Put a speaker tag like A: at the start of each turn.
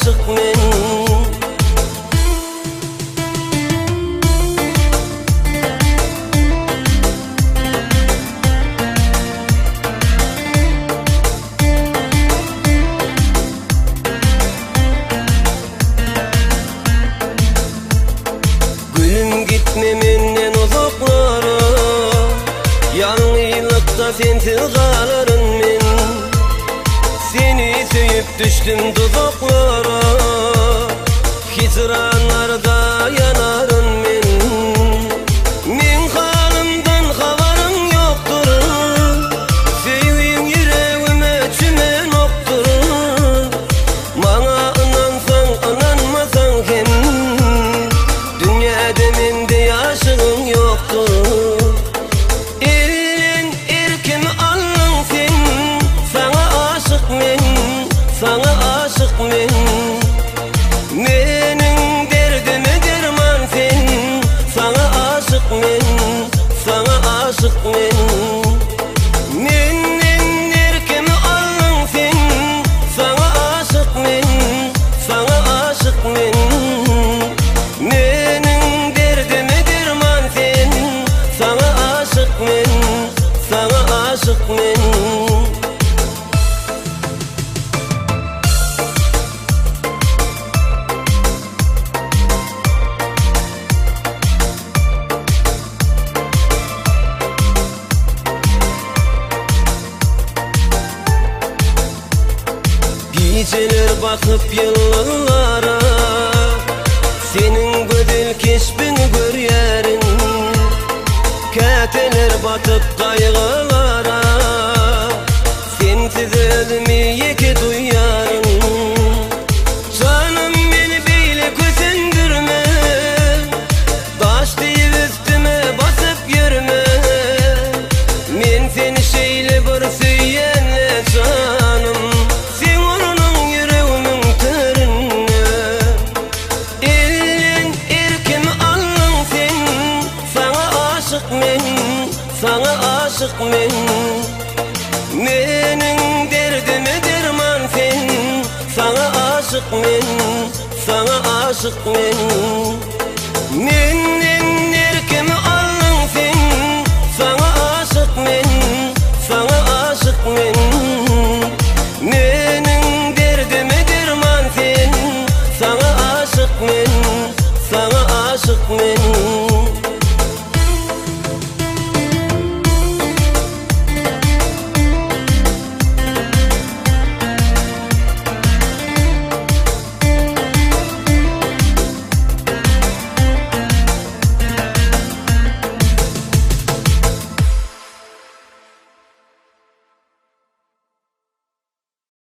A: aşık men. Gülüm gitme menden uzaklara, yalnızlıkta sensiz kalırım men. Seni söyüp düştüm tuzaklara, hicranlarda yanarım men. Men halımdan havarım yoktur, sevdiğin yüreğime çümen oktur. Bana inansan inanmasan hem, dünyada mende yaşığın yoktur. Elin erkimi alın sen, sana aşık men, sana aşık men. Menin derdime derman sen, sana aşık men, sana aşık men. Menin erkimi alın sen, sana aşık men, sana aşık men. Menin derdime derman sen, sana aşık men, sana aşık men. Geceler bakıp yıllara, senin güzel keşfini görüyerin. Kateler batıp kaygılara, sensiz ölmeyi ki duyarım. Canım beni böyle kösendürme, taş deyip üstüme basıp yürüme. Men seni şeyle bir söyyenle canım, sen onun yüreğimin törünü. Elin erkimi alın sen, sana aşık men, sana aşık men. Menin derdime derman sen, sana aşık men, sana aşık men. Menin erkimi alın sen, sana aşık men, sana aşık men.